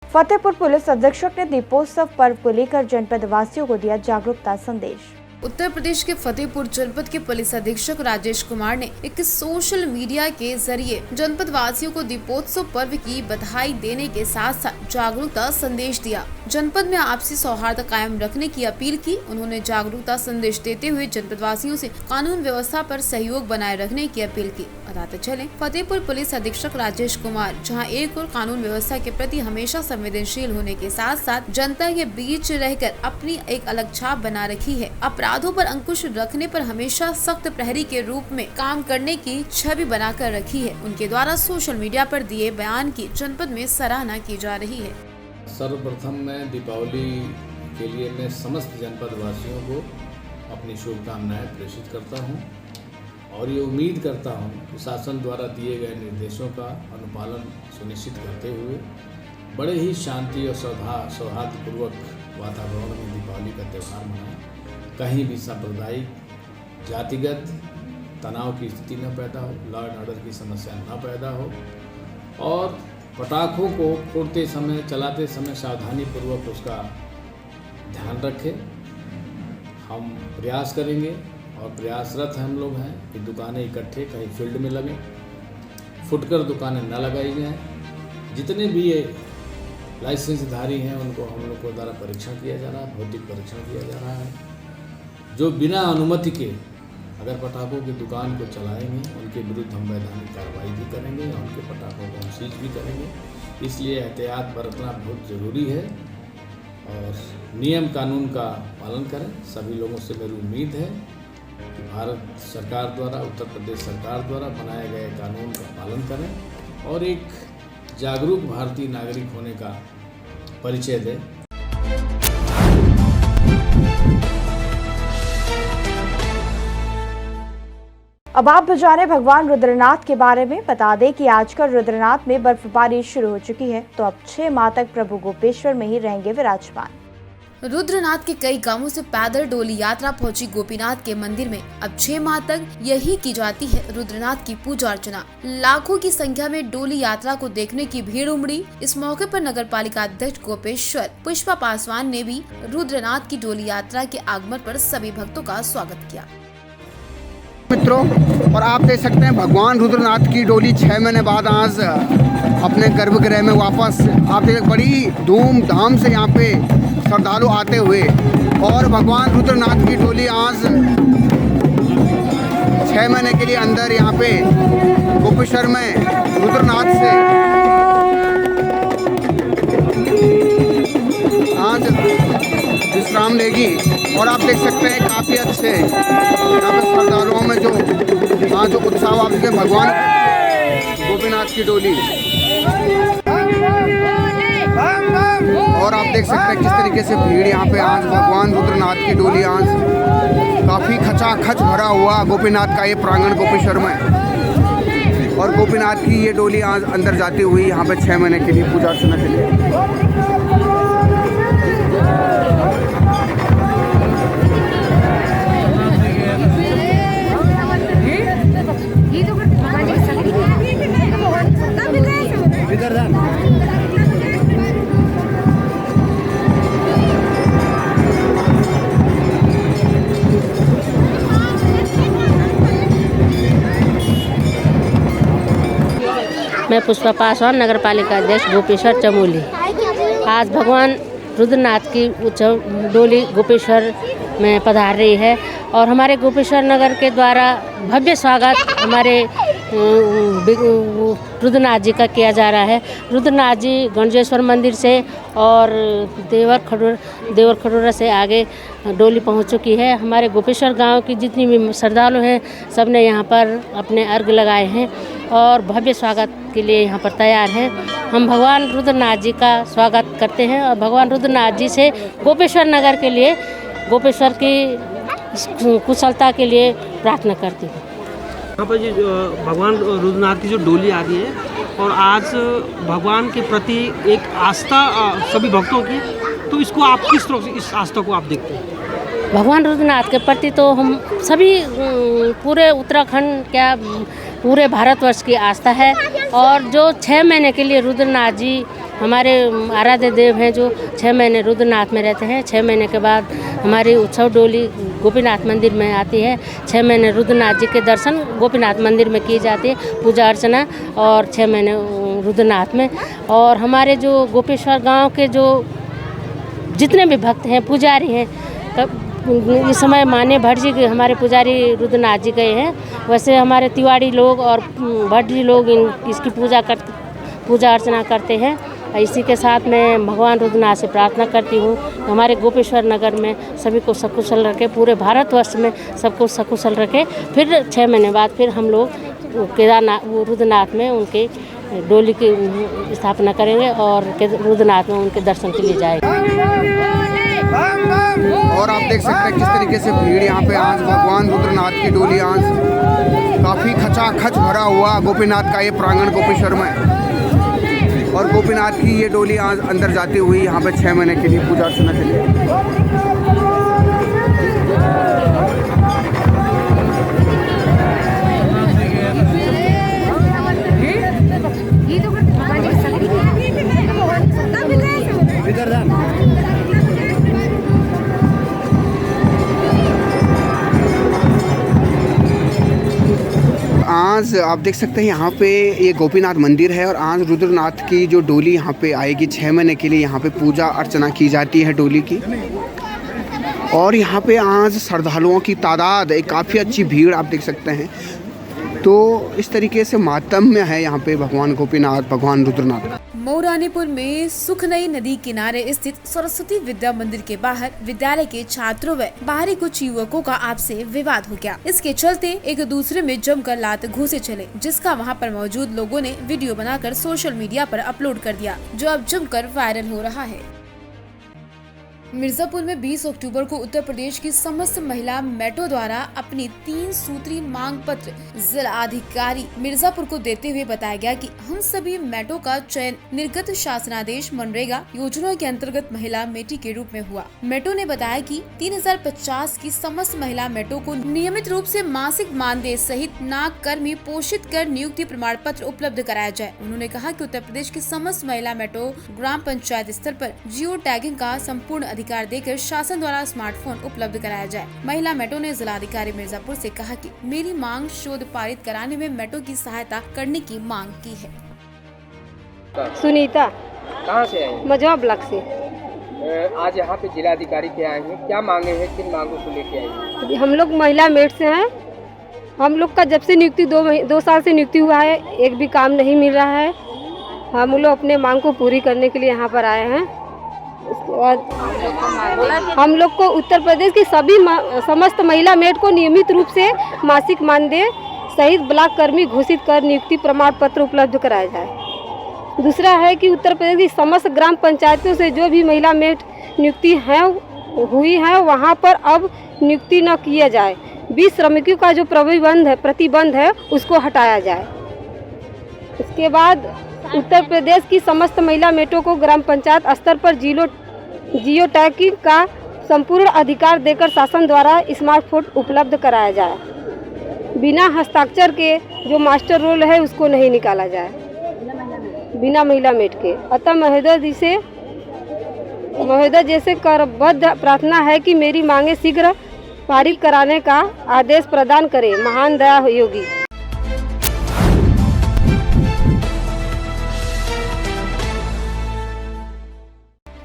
Fatehpur police अधीक्षक ने दीपोत्सव पर्व को लेकर जनपद वासियों को दिया जागरूकता संदेश। उत्तर प्रदेश के फतेहपुर जनपद के पुलिस अधीक्षक राजेश कुमार ने एक सोशल मीडिया के जरिए जनपद वासियों को दीपोत्सव पर्व की बधाई देने के साथ साथ जागरूकता संदेश दिया। जनपद में आपसी सौहार्द कायम रखने की अपील की। उन्होंने जागरूकता संदेश देते हुए जनपद वासियों से कानून व्यवस्था पर सहयोग बनाए रखने की अपील की। बताते चले, फतेहपुर पुलिस अधीक्षक राजेश कुमार जहां एक और कानून व्यवस्था के प्रति हमेशा संवेदनशील होने के साथ साथ जनता के बीच रहकर अपनी एक अलग छाप बना रखी है। अपराधों पर अंकुश रखने पर हमेशा सख्त प्रहरी के रूप में काम करने की छवि बनाकर रखी है। उनके द्वारा सोशल मीडिया पर दिए बयान की जनपद में सराहना की जा रही है। सर्वप्रथम मैं दीपावली के लिए मैं समस्त जनपद वासियों को अपनी शुभकामनाएं प्रेषित करता हूं और ये उम्मीद करता हूं कि शासन द्वारा दिए गए निर्देशों का अनुपालन सुनिश्चित करते हुए बड़े ही शांति और सौहार्दपूर्वक वातावरण में दीपावली का त्यौहार मनाएं। कहीं भी सांप्रदायिक जातिगत तनाव की स्थिति न पैदा हो, लॉ एंड ऑर्डर की समस्या न पैदा हो और पटाखों को फोड़ते समय चलाते समय सावधानीपूर्वक उसका ध्यान रखें। हम प्रयास करेंगे और प्रयासरत हम लोग हैं कि दुकानें इकट्ठे कहीं फील्ड में लगें, फुटकर दुकानें न लगाई जाएं। जितने भी ये लाइसेंसधारी हैं उनको हम लोग को द्वारा परीक्षण किया जा रहा है, भौतिक परीक्षण किया जा रहा है। जो बिना अनुमति के अगर पटाखों की दुकान को चलाएंगे उनके विरुद्ध हम वैधानिक कार्रवाई भी करेंगे और उनके पटाखों को हम सीज भी करेंगे। इसलिए एहतियात बरतना बहुत ज़रूरी है और नियम कानून का पालन करें। सभी लोगों से मेरी उम्मीद है कि भारत सरकार द्वारा, उत्तर प्रदेश सरकार द्वारा बनाए गए कानून का पालन करें और एक जागरूक भारतीय नागरिक होने का परिचय दें। अब आप जाने भगवान रुद्रनाथ के बारे में। बता दें कि आजकल रुद्रनाथ में बर्फबारी शुरू हो चुकी है, तो अब 6 माह तक प्रभु गोपेश्वर में ही रहेंगे विराजमान। रुद्रनाथ के कई गांवों से पैदल डोली यात्रा पहुंची गोपीनाथ के मंदिर में। अब 6 माह तक यही की जाती है रुद्रनाथ की पूजा अर्चना। लाखों की संख्या में डोली यात्रा को देखने की भीड़ उमड़ी। इस मौके पर नगर पालिका अध्यक्ष गोपेश्वर पुष्पा पासवान ने भी रुद्रनाथ की डोली यात्रा के आगमन पर सभी भक्तों का स्वागत किया। मित्रों, और आप देख सकते हैं भगवान रुद्रनाथ की डोली 6 महीने बाद आज अपने गर्भगृह में वापस आप देख बड़ी धूमधाम से यहाँ पे श्रद्धालु आते हुए और भगवान रुद्रनाथ की डोली आज 6 महीने के लिए अंदर यहाँ पे गोपेश्वर में रुद्रनाथ से आज विश्राम लेगी। और आप देख सकते हैं काफ़ी अच्छे यहाँ पर श्रद्धालुओं में जो उत्साह आप देखें भगवान गोपीनाथ की डोली। और आप देख सकते हैं किस तरीके से भीड़ यहाँ पे आज भगवान रुद्रनाथ की डोली आज काफ़ी खचाखच भरा हुआ गोपीनाथ का ये प्रांगण गोपेश्वर में। और गोपीनाथ की ये डोली आज अंदर जाती हुई यहाँ पे 6 महीने के लिए पूजा अर्चना के लिए। मैं पुष्पा पासवान, नगर पालिका अध्यक्ष गोपेश्वर चमोली। आज भगवान रुद्रनाथ की डोली गोपेश्वर में पधार रही है और हमारे गोपेश्वर नगर के द्वारा भव्य स्वागत हमारे रुद्रनाथ जी का किया जा रहा है। रुद्रनाथ जी गणजेश्वर मंदिर से और देवर खडोरा से आगे डोली पहुंच चुकी है। हमारे गोपेश्वर गांव की जितनी भी श्रद्धालु हैं सब ने यहाँ पर अपने अर्घ लगाए हैं और भव्य स्वागत के लिए यहाँ पर तैयार हैं। हम भगवान रुद्रनाथ जी का स्वागत करते हैं और भगवान रुद्रनाथ जी से गोपेश्वर नगर के लिए, गोपेश्वर की कुशलता के लिए प्रार्थना करती हूँ। यहाँ पर जो भगवान रुद्रनाथ की जो डोली आ रही है और आज भगवान के प्रति एक आस्था सभी भक्तों की, तो इसको आप किस तरह से इस आस्था को आप देखते हैं? भगवान रुद्रनाथ के प्रति तो हम सभी पूरे उत्तराखंड क्या पूरे भारतवर्ष की आस्था है और जो 6 महीने के लिए रुद्रनाथ जी हमारे आराध्य देव हैं जो 6 महीने रुद्रनाथ में रहते हैं। 6 महीने के बाद हमारी उत्सव डोली गोपीनाथ मंदिर में आती है। 6 महीने रुद्रनाथ जी के दर्शन गोपीनाथ मंदिर में की जाती है, पूजा अर्चना, और 6 महीने रुद्रनाथ में। और हमारे जो गोपेश्वर गांव के जो जितने भी भक्त हैं, पुजारी हैं, इस समय माने भट्ट जी हमारे पुजारी रुद्रनाथ जी गए हैं। वैसे हमारे तिवाड़ी लोग और भट्ट जी लोग इसकी पूजा अर्चना करते हैं। इसी के साथ मैं भगवान रुद्रनाथ से प्रार्थना करती हूँ हमारे गोपेश्वर नगर में सभी को सकुशल रखे, पूरे भारतवर्ष में सबको सकुशल रखे। फिर 6 महीने बाद फिर हम लोग केदारनाथ रुद्रनाथ में उनके डोली की स्थापना करेंगे और रुद्रनाथ में उनके दर्शन के लिए जाएंगे। और आप देख सकते हैं किस तरीके से भीड़ यहाँ पे आज भगवान रुद्रनाथ की डोली आज काफ़ी खचाखच भरा हुआ गोपीनाथ का ये प्रांगण गोपेश्वर में। और गोपीनाथ की ये डोली आज अंदर जाती हुई यहाँ पे 6 महीने के लिए पूजा अर्चना के लिए। आज आप देख सकते हैं यहाँ पे ये गोपीनाथ मंदिर है और आज रुद्रनाथ की जो डोली यहाँ पे आएगी 6 महीने के लिए यहाँ पे पूजा अर्चना की जाती है डोली की। और यहाँ पे आज श्रद्धालुओं की तादाद एक काफ़ी अच्छी भीड़ आप देख सकते हैं। तो इस तरीके से मातम्य है यहाँ पे भगवान गोपीनाथ, भगवान रुद्रनाथ। मऊरानीपुर में सुखनई नदी किनारे स्थित सरस्वती विद्या मंदिर के बाहर विद्यालय के छात्रों व बाहरी कुछ युवकों का आपसे विवाद हो गया। इसके चलते एक दूसरे में जमकर लात घूसे चले, जिसका वहां पर मौजूद लोगों ने वीडियो बनाकर सोशल मीडिया पर अपलोड कर दिया, जो अब जमकर वायरल हो रहा है। मिर्जापुर में 20 अक्टूबर को उत्तर प्रदेश की समस्त महिला मेट्रो द्वारा अपनी 3 सूत्री मांग पत्र जिलाधिकारी मिर्जापुर को देते हुए बताया गया कि हम सभी मेट्रो का चयन निर्गत शासनादेश मनरेगा योजना के अंतर्गत महिला मेटी के रूप में हुआ। मेट्रो ने बताया कि 3050 की समस्त महिला मेट्रो को नियमित रूप से मासिक मानदेय सहित नाग कर्मी पोषित कर नियुक्ति प्रमाण पत्र उपलब्ध कराया जाए। उन्होंने कहा कि उत्तर प्रदेश की समस्त महिला मेट्रो ग्राम पंचायत स्तर पर जियो टैगिंग का संपूर्ण अधिकार देकर शासन द्वारा स्मार्टफोन उपलब्ध कराया जाए। महिला मेट्रो ने जिलाधिकारी मिर्जापुर से कहा कि मेरी मांग शोध पारित कराने में मेट्रो की सहायता करने की मांग की है। सुनीता, कहाँ से आए मझवा ब्लॉक से। आज यहाँ पे जिलाधिकारी के आए हैं, क्या मांगे हैं, किन मांगों को लेके आए हैं? हम लोग महिला मेट से हैं। हम लोग का जब से नियुक्ति 2 साल से नियुक्ति हुआ है, एक भी काम नहीं मिल रहा है। हम लोग अपने मांग को पूरी करने के लिए यहाँ पर आए हैं। उसके बाद हम लोग को उत्तर प्रदेश की सभी समस्त महिला मेट को नियमित रूप से मासिक मानदेय सहित ब्लॉक कर्मी घोषित कर नियुक्ति प्रमाण पत्र उपलब्ध कराया जाए। दूसरा है कि उत्तर प्रदेश की समस्त ग्राम पंचायतों से जो भी महिला मेट नियुक्ति हुई है वहाँ पर अब नियुक्ति न किया जाए। 20 श्रमिकों का जो प्रतिबंध है उसको हटाया जाए। इसके बाद उत्तर प्रदेश की समस्त महिला मेटों को ग्राम पंचायत स्तर पर जियो टैगिंग का संपूर्ण अधिकार देकर शासन द्वारा स्मार्टफोन उपलब्ध कराया जाए। बिना हस्ताक्षर के जो मास्टर रोल है उसको नहीं निकाला जाए, बिना महिला मेट के। अतः महोदय जैसे करबद्ध प्रार्थना है कि मेरी मांगे शीघ्र पारित कराने का आदेश प्रदान करें। महान दया योगी।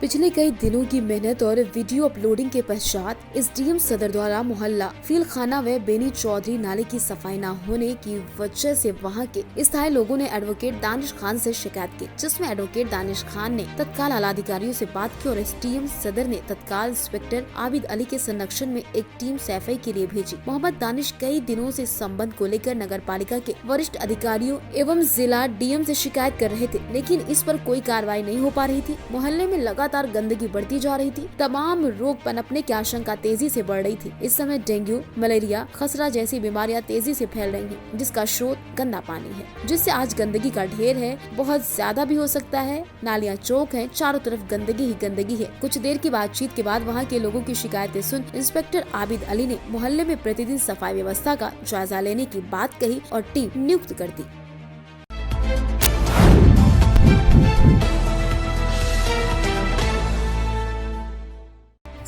पिछले कई दिनों की मेहनत और वीडियो अपलोडिंग के पश्चात एसडीएम सदर द्वारा मोहल्ला फीलखाना व बेनी चौधरी नाले की सफाई न होने की वजह से वहां के स्थायी लोगों ने एडवोकेट दानिश खान से शिकायत की, जिसमें एडवोकेट दानिश खान ने तत्काल आलाधिकारियों से बात की और एसडीएम सदर ने तत्काल इंस्पेक्टर आबिद अली के संरक्षण में एक टीम सफाई के लिए भेजी। मोहम्मद दानिश कई दिनों से संबंध को लेकर नगर पालिका के वरिष्ठ अधिकारियों एवं जिला डीएम से शिकायत कर रहे थे, लेकिन इस पर कोई कार्रवाई नहीं हो पा रही थी। मोहल्ले में लगातार गंदगी बढ़ती जा रही थी। तमाम रोग पनपने की आशंका तेजी से बढ़ रही थी। इस समय डेंगू, मलेरिया, खसरा जैसी बीमारियां तेजी से फैल रही हैं, जिसका स्रोत गंदा पानी है, जिससे आज गंदगी का ढेर है। बहुत ज्यादा भी हो सकता है। नालियां चौक हैं, चारों तरफ गंदगी ही गंदगी है। कुछ देर की बातचीत के बाद वहां के लोगों की शिकायतें सुन इंस्पेक्टर आबिद अली ने मोहल्ले में प्रतिदिन सफाई व्यवस्था का जायजा लेने की बात कही और टीम नियुक्त कर दी।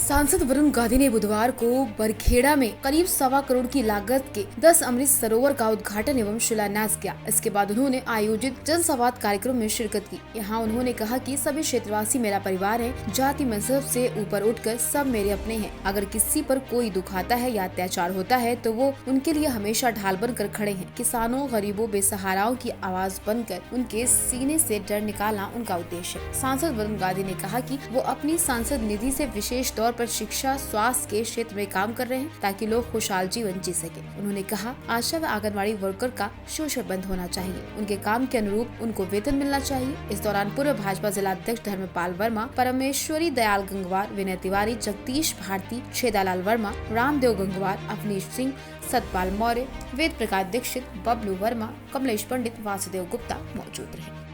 सांसद वरुण गांधी ने बुधवार को बरखेड़ा में करीब 1.25 करोड़ की लागत के 10 अमृत सरोवर का उद्घाटन एवं शिलान्यास किया। इसके बाद उन्होंने आयोजित जनसंवाद कार्यक्रम में शिरकत की। यहाँ उन्होंने कहा कि सभी क्षेत्रवासी मेरा परिवार है, जाति मजहब से ऊपर उठकर सब मेरे अपने हैं। अगर किसी पर कोई दुख आता है या अत्याचार होता है तो वो उनके लिए हमेशा ढाल बनकर खड़े हैं। किसानों, गरीबों, बेसहाराओं की आवाज बनकर उनके सीने से डर निकालना उनका उद्देश्य है। सांसद वरुण गांधी ने कहा कि वो अपनी सांसद निधि से विशेष तौर पर शिक्षा, स्वास्थ्य के क्षेत्र में काम कर रहे हैं ताकि लोग खुशहाल जीवन जी सके। उन्होंने कहा, आशा व आंगनबाड़ी वर्कर का शोषण बंद होना चाहिए, उनके काम के अनुरूप उनको वेतन मिलना चाहिए। इस दौरान पूर्व भाजपा जिला अध्यक्ष धर्मपाल वर्मा, परमेश्वरी दयाल गंगवार, विनय तिवारी, जगदीश भारती, छेदालाल वर्मा, रामदेव गंगवार, अवनीश सिंह, सतपाल मौर्य, वेद प्रकाश दीक्षित, बबलू वर्मा, कमलेश पंडित, वासुदेव गुप्ता मौजूद रहे।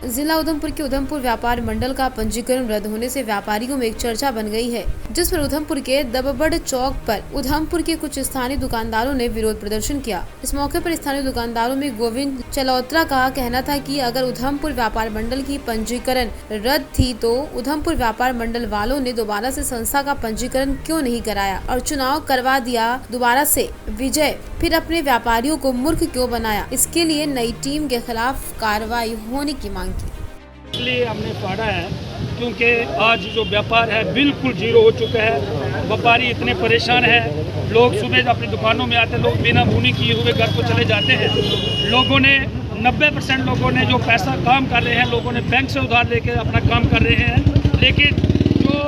जिला उधमपुर के उधमपुर व्यापार मंडल का पंजीकरण रद्द होने से व्यापारियों में एक चर्चा बन गई है, जिस पर उधमपुर के दबबड़ चौक पर उधमपुर के कुछ स्थानीय दुकानदारों ने विरोध प्रदर्शन किया। इस मौके पर स्थानीय दुकानदारों में गोविंद चलौत्रा का कहना था कि अगर उधमपुर व्यापार मंडल की पंजीकरण रद्द थी तो उधमपुर व्यापार मंडल वालों ने दोबारा से संस्था का पंजीकरण क्यों नहीं कराया और चुनाव करवा दिया दोबारा से विजय, फिर अपने व्यापारियों को मूर्ख क्यों बनाया। इसके लिए नई टीम के खिलाफ कार्रवाई होने की मांग की। इसलिए हमने पढ़ा है क्योंकि आज जो व्यापार है बिल्कुल जीरो हो चुका है। व्यापारी इतने परेशान हैं, लोग सुबह अपनी दुकानों में आते, लोग बिना बुनी किए हुए घर को चले जाते हैं। लोगों ने 90% लोगों ने जो पैसा काम कर रहे हैं, लोगों ने बैंक से उधार लेके अपना काम कर रहे हैं। लेकिन जो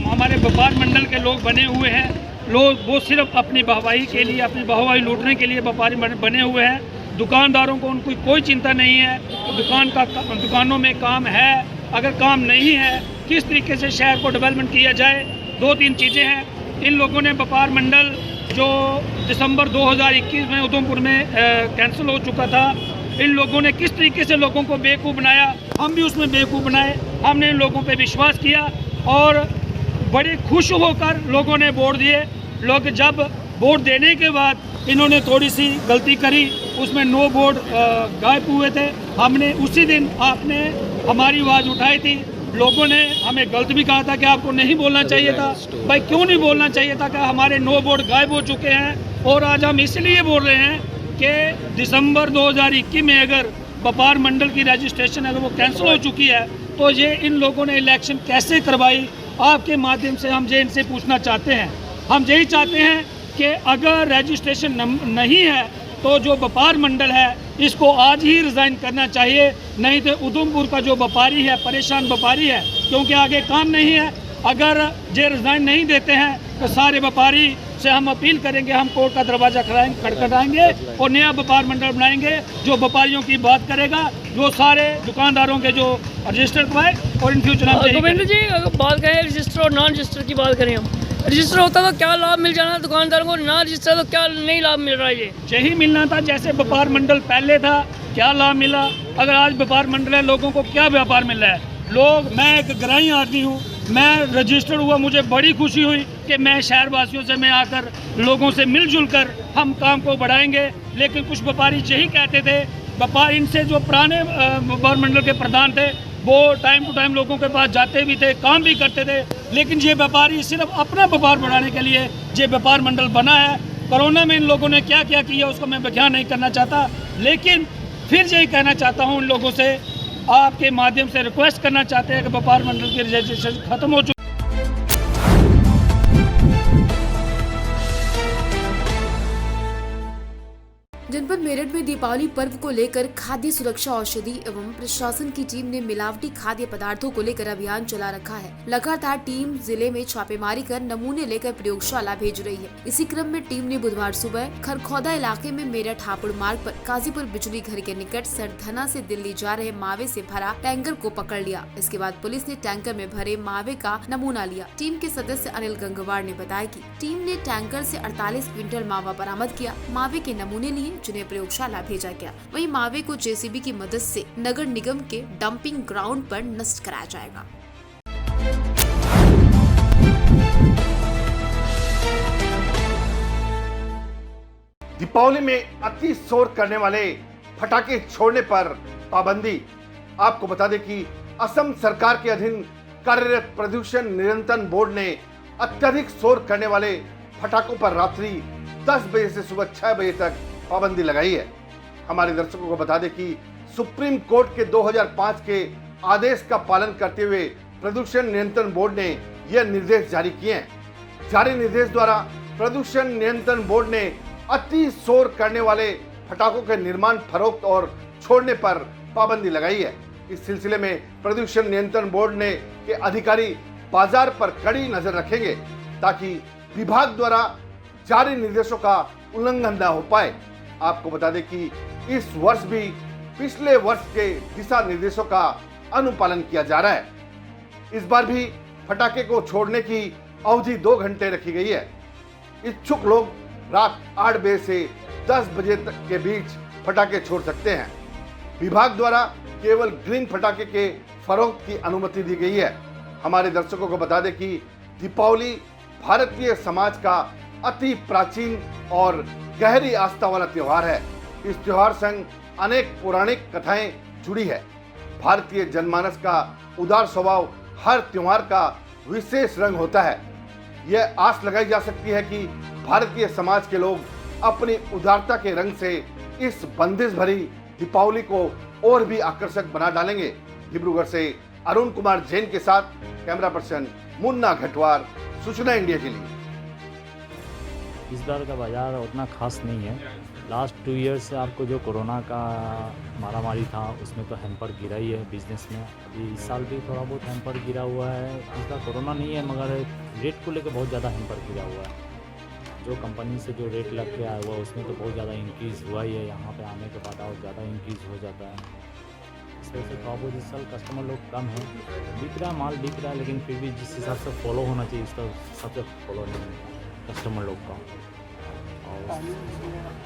हमारे व्यापार मंडल के लोग बने हुए हैं, लोग वो सिर्फ अपनी वाहवाही के लिए, अपनी वाहवाही लूटने के लिए व्यापारी बने हुए हैं। दुकानदारों को उनको कोई चिंता नहीं है तो दुकानों में काम है, अगर काम नहीं है किस तरीके से शहर को डेवलपमेंट किया जाए। 2-3 चीज़ें हैं। इन लोगों ने व्यापार मंडल जो दिसंबर 2021 में उधमपुर में कैंसिल हो चुका था, इन लोगों ने किस तरीके से लोगों को बेवकूफ़ बनाया, हम भी उसमें बेवकूफ़ बनाए। हमने इन लोगों पे विश्वास किया और बड़े खुश होकर लोगों ने वोट दिए। लोग जब वोट देने के बाद इन्होंने थोड़ी सी गलती करी, उसमें 9 वोट गायब हुए थे। हमने उसी दिन आपने हमारी आवाज़ उठाई थी। लोगों ने हमें गलत भी कहा था कि आपको नहीं बोलना चाहिए था। भाई क्यों नहीं बोलना चाहिए था कि हमारे 9 वोट गायब हो चुके हैं। और आज हम इसलिए बोल रहे हैं कि दिसंबर 2021 में अगर व्यापार मंडल की रजिस्ट्रेशन अगर वो कैंसिल हो चुकी है तो ये इन लोगों ने इलेक्शन कैसे करवाई। आपके माध्यम से हम ये इनसे पूछना चाहते हैं। हम यही चाहते हैं कि अगर रजिस्ट्रेशन नहीं है तो जो व्यापार मंडल है इसको आज ही रिज़ाइन करना चाहिए, नहीं तो उधमपुर का जो व्यापारी है, परेशान व्यापारी है, क्योंकि आगे काम नहीं है। अगर ये रिज़ाइन नहीं देते हैं तो सारे व्यापारी से हम अपील करेंगे, हम कोर्ट का दरवाज़ा खटखटाएंगे और नया व्यापार मंडल बनाएंगे जो व्यापारियों की बात करेगा, जो सारे दुकानदारों के जो रजिस्टर करवाए और इन फ्यूचर हम गोविंद जी अगर बात करें रजिस्टर और नॉन रजिस्टर की बात करें, हम रजिस्टर होता तो क्या लाभ मिल जाना दुकानदारों को, ना रजिस्टर तो क्या नहीं लाभ मिल रहा है। यही मिलना था जैसे व्यापार मंडल पहले था, क्या लाभ मिला। अगर आज व्यापार मंडल है, लोगों को क्या व्यापार मिल रहा है। मैं एक ग्रामीण आदमी हूँ, मैं रजिस्टर हुआ, मुझे बड़ी खुशी हुई कि मैं शहरवासियों से मैं आकर लोगों से मिलजुल कर हम काम को बढ़ाएंगे। लेकिन कुछ व्यापारी यही कहते थे, व्यापार इनसे जो पुराने व्यापार मंडल के प्रधान थे वो टाइम टू टाइम लोगों के पास जाते भी थे, काम भी करते थे। लेकिन ये व्यापारी सिर्फ अपना व्यापार बढ़ाने के लिए ये व्यापार मंडल बना है। कोरोना में इन लोगों ने क्या क्या किया उसको मैं बयान नहीं करना चाहता, लेकिन फिर यही कहना चाहता हूँ इन लोगों से, आपके माध्यम से रिक्वेस्ट करना चाहते हैं कि व्यापार मंडल की रजिस्ट्रेशन खत्म हो चुकी। जनपद मेरठ में दीपावली पर्व को लेकर खाद्य सुरक्षा औषधि एवं प्रशासन की टीम ने मिलावटी खाद्य पदार्थों को लेकर अभियान चला रखा है। लगातार टीम जिले में छापेमारी कर नमूने लेकर प्रयोगशाला भेज रही है। इसी क्रम में टीम ने बुधवार सुबह खरखौदा इलाके में मेरठ हापुड़ मार्ग पर काजीपुर बिजली घर के निकट सरधना से दिल्ली जा रहे मावे से भरा टैंकर को पकड़ लिया। इसके बाद पुलिस ने टैंकर में भरे मावे का नमूना लिया। टीम के सदस्य अनिल गंगवार ने बताया कि टीम ने टैंकर से 48 क्विंटल मावा बरामद किया। मावे के नमूने लिए जिन्हें प्रयोगशाला भेजा गया। वहीं मावे को जेसीबी की मदद से नगर निगम के डंपिंग ग्राउंड पर नष्ट कराया जाएगा। दीपावली में अति शोर करने वाले फटाके छोड़ने पर पाबंदी। आपको बता दें कि असम सरकार के अधीन कार्यरत प्रदूषण नियंत्रण बोर्ड ने अत्यधिक शोर करने वाले फटाकों पर रात्रि 10 बजे से सुबह 6 बजे तक पाबंदी लगाई है। हमारे दर्शकों को बता दें कि सुप्रीम कोर्ट के 2005 के आदेश का पालन करते हुए प्रदूषण नियंत्रण बोर्ड ने यह निर्देश जारी किए हैं। जारी निर्देश द्वारा प्रदूषण नियंत्रण बोर्ड ने अति शोर करने वाले फटाकों के निर्माण, फरोख्त और छोड़ने पर पाबंदी लगाई है। इस सिलसिले में प्रदूषण नियंत्रण बोर्ड ने के अधिकारी बाजार पर कड़ी नजर रखेंगे ताकि विभाग द्वारा जारी निर्देशों का उल्लंघन न हो पाए। आपको बता दें कि इस वर्ष भी पिछले वर्ष के दिशा निर्देशों का अनुपालन किया जा रहा है। इस बार भी फटाके को छोड़ने की अवधि 2 घंटे रखी गई है। इच्छुक लोग रात 8 बजे से 10 बजे तक के बीच फटाके छोड़ सकते हैं। विभाग द्वारा केवल ग्रीन फटाके के फरोख्त की अनुमति दी गई है। हमारे दर्शकों को बता दें कि दीपावली भारतीय समाज का अति प्राचीन और गहरी आस्था वाला त्योहार है। इस त्योहार संग अनेक पौराणिक कथाएं जुड़ी है। भारतीय जनमानस का उदार स्वभाव हर त्योहार का विशेष रंग होता है। यह आस लगाई जा सकती है कि भारतीय समाज के लोग अपनी उदारता के रंग से इस बंदिश भरी दीपावली को और भी आकर्षक बना डालेंगे। डिब्रूगढ़ से अरुण कुमार जैन के साथ कैमरा पर्सन मुन्ना घटवार, सूचना इंडिया के लिए। इस बार का बाजार उतना खास नहीं है। लास्ट 2 ईयर से आपको जो कोरोना का मारामारी था उसमें तो हैम्पर गिरा ही है बिजनेस में। अभी इस साल भी थोड़ा बहुत हैम्पर गिरा हुआ है। इसका कोरोना नहीं है मगर रेट को लेकर बहुत ज़्यादा हैम्पर गिरा हुआ है। जो कंपनी से जो रेट लग के आया हुआ उसमें तो बहुत ज़्यादा इंक्रीज़ हुआ ही है। यहाँ पे आने के बाद और ज़्यादा इंक्रीज़ हो जाता है। इस वजह से थोड़ा बहुत इस साल कस्टमर लोग कम है। बिक रहा है, माल बिक रहा है, लेकिन फिर भी जिस हिसाब से फॉलो होना चाहिए उसका सबसे फॉलो नहीं है कस्टमर लोग का।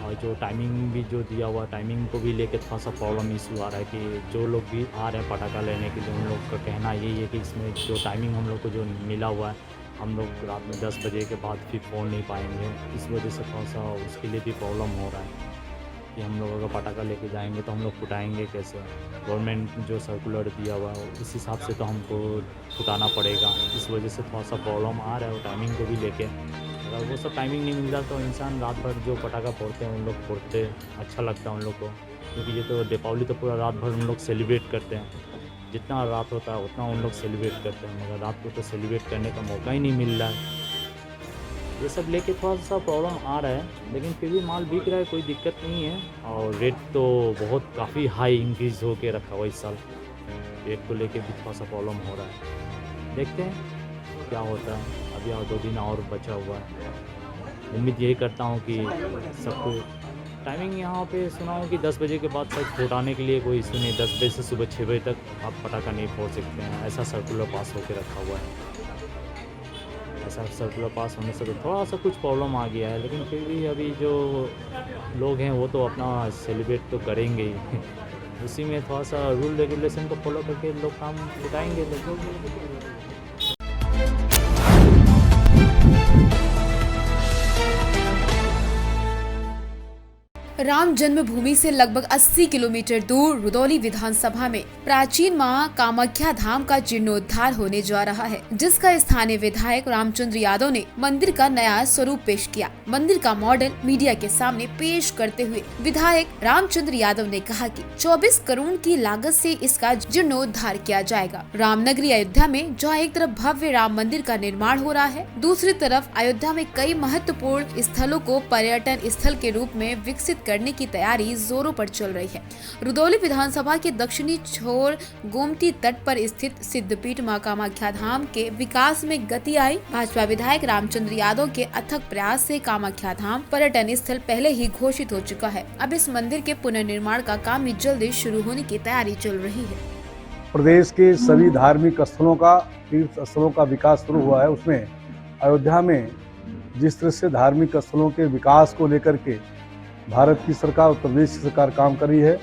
और जो टाइमिंग भी जो दिया हुआ टाइमिंग को भी लेके थोड़ा सा प्रॉब्लम इशू आ रहा है कि जो लोग भी आ रहे हैं पटाखा लेने के लिए उन लोग का कहना यही है कि इसमें जो टाइमिंग हम लोग को जो मिला हुआ है हम लोग रात में 10 बजे के बाद फिर फोन नहीं पाएंगे। इस वजह से थोड़ा सा उसके लिए भी प्रॉब्लम हो रहा है कि हम लोग अगर पटाखा लेके जाएंगे तो हम लोग फुटाएंगे कैसे। गवर्नमेंट जो सर्कुलर दिया हुआ है उस हिसाब से तो हमको फुटाना पड़ेगा। इस वजह से थोड़ा सा प्रॉब्लम आ रहा है और टाइमिंग को भी लेके। अगर वो सब टाइमिंग नहीं मिलता तो इंसान रात भर जो पटाखा फोड़ते हैं उन लोग फोड़ते अच्छा लगता है उन लोग को, क्योंकि ये तो दीपावली तो पूरा रात भर उन लोग सेलिब्रेट करते हैं। जितना रात होता है उतना उन लोग सेलिब्रेट करते हैं, मगर रात को तो सेलिब्रेट करने का मौका ही नहीं मिल रहा है। ये सब लेके थोड़ा सा प्रॉब्लम आ रहा है, लेकिन फिर भी माल बिक रहा है, कोई दिक्कत नहीं है। और रेट तो बहुत काफ़ी हाई इंक्रीज़ हो के रखा हुआ इस साल। रेट को लेके भी थोड़ा सा प्रॉब्लम हो रहा है। देखते हैं क्या होता है। अभी और 2 दिन और बचा हुआ है। उम्मीद यही करता हूँ कि सबको टाइमिंग यहाँ पे सुना हूँ कि 10 बजे के बाद तक फुटाने के लिए कोई इशू नहीं। 10 बजे से सुबह 6 बजे तक आप पटाखा नहीं फोड़ सकते हैं, ऐसा सर्कुलर पास होकर रखा हुआ है। ऐसा सर्कुलर पास होने से तो थोड़ा सा कुछ प्रॉब्लम आ गया है, लेकिन फिर भी अभी जो लोग हैं वो तो अपना सेलिब्रेट तो करेंगे ही। उसी में थोड़ा सा रूल रेगुलेशन को फॉलो करके लोग काम उठाएंगे। राम जन्मभूमि से लगभग 80 किलोमीटर दूर रुदौली विधानसभा में प्राचीन मां कामाख्या धाम का जीर्णोद्धार होने जा रहा है, जिसका स्थानीय विधायक रामचंद्र यादव ने मंदिर का नया स्वरूप पेश किया। मंदिर का मॉडल मीडिया के सामने पेश करते हुए विधायक रामचंद्र यादव ने कहा कि 24 करोड़ की लागत से इसका जीर्णोद्धार किया जाएगा। रामनगरी अयोध्या में जहाँ एक तरफ भव्य राम मंदिर का निर्माण हो रहा है, दूसरी तरफ अयोध्या में कई महत्वपूर्ण स्थलों को पर्यटन स्थल के रूप में विकसित करने की तैयारी जोरों पर चल रही है। रुदौली विधानसभा के दक्षिणी छोर गोमती तट पर स्थित सिद्धपीठ मां कामाख्या धाम के विकास में गति आई। भाजपा विधायक रामचंद्र यादव के अथक प्रयास से कामाख्या धाम पर्यटन स्थल पहले ही घोषित हो चुका है। अब इस मंदिर के पुनर्निर्माण का काम भी जल्दी शुरू होने की तैयारी चल रही है। प्रदेश के सभी धार्मिक स्थलों का, तीर्थ स्थलों का विकास शुरू हुआ है। उसमें अयोध्या में जिस तरह से धार्मिक स्थलों के विकास को लेकर के भारत की सरकार, उत्तर प्रदेश की सरकार काम कर रही है,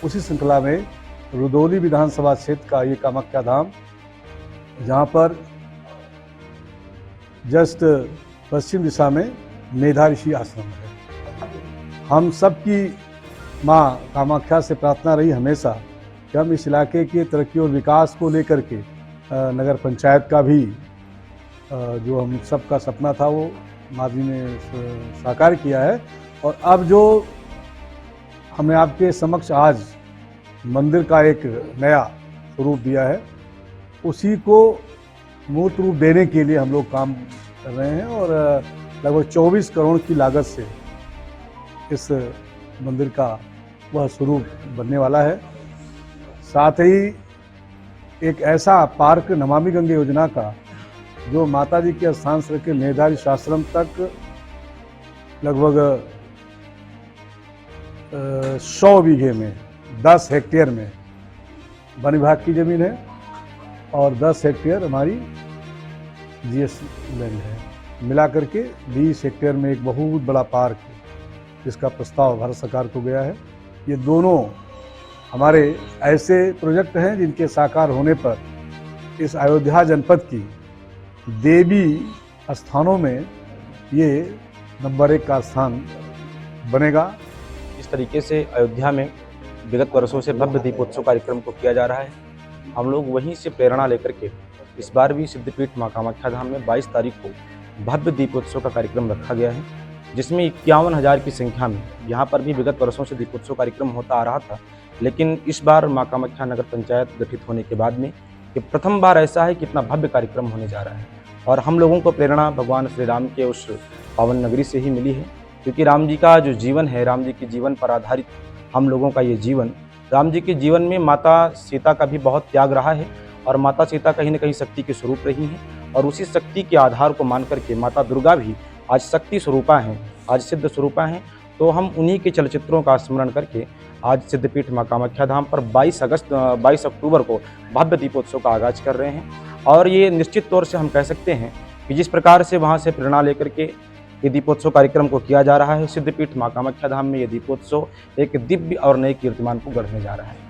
उसी श्रृंखला में रुदौली विधानसभा क्षेत्र का ये कामाख्या धाम, जहाँ पर जस्ट पश्चिम दिशा में मेधा ऋषि आश्रम है। हम सब की माँ कामाख्या से प्रार्थना रही हमेशा कि हम इस इलाके की तरक्की और विकास को लेकर के नगर पंचायत का भी जो हम सबका सपना था वो माँ जी ने साकार किया है। और अब जो हमें आपके समक्ष आज मंदिर का एक नया स्वरूप दिया है, उसी को मूर्त रूप देने के लिए हम लोग काम कर रहे हैं और लगभग 24 करोड़ की लागत से इस मंदिर का वह स्वरूप बनने वाला है। साथ ही एक ऐसा पार्क नमामि गंगे योजना का जो माता जी के स्थान से लेकर मेधारी आश्रम तक लगभग 100 बीघे में 10 हेक्टेयर में वन विभाग की जमीन है और 10 हेक्टेयर हमारी जीएस लैंड है, मिला करके 20 हेक्टेयर में एक बहुत बड़ा पार्क है जिसका प्रस्ताव भारत सरकार को गया है। ये दोनों हमारे ऐसे प्रोजेक्ट हैं जिनके साकार होने पर इस अयोध्या जनपद की देवी स्थानों में ये नंबर 1 का स्थान बनेगा। इस तरीके से अयोध्या में विगत वर्षों से भव्य दीपोत्सव कार्यक्रम को किया जा रहा है। हम लोग वहीं से प्रेरणा लेकर के इस बार भी सिद्धपीठ माँ कामाख्या धाम में 22 तारीख को भव्य दीपोत्सव का कार्यक्रम रखा गया है, जिसमें 51,000 की संख्या में यहाँ पर भी विगत वर्षों से दीपोत्सव कार्यक्रम होता आ रहा था, लेकिन इस बार माँ कामाख्या नगर पंचायत गठित होने के बाद में ये प्रथम बार ऐसा है कि इतना भव्य कार्यक्रम होने जा रहा है। और हम लोगों को प्रेरणा भगवान श्री राम के उस पावन नगरी से ही मिली है, क्योंकि राम जी का जो जीवन है, राम जी के जीवन पर आधारित हम लोगों का ये जीवन, राम जी के जीवन में माता सीता का भी बहुत त्याग रहा है और माता सीता कहीं न कहीं शक्ति के स्वरूप रही हैं और उसी शक्ति के आधार को मान करके माता दुर्गा भी आज शक्ति स्वरूपा हैं, आज सिद्ध स्वरूपा हैं। तो हम उन्हीं के चलचित्रों का स्मरण करके आज सिद्धपीठ माँ कामाख्या धाम पर 22 अक्टूबर को भव्य दीपोत्सव का आगाज कर रहे हैं। और ये निश्चित तौर से हम कह सकते हैं कि जिस प्रकार से वहाँ से प्रेरणा लेकर के ये दीपोत्सव कार्यक्रम को किया जा रहा है, सिद्धपीठ माँ कामाख्या धाम में ये दीपोत्सव एक दिव्य और नए कीर्तिमान को गढ़ने जा रहा है।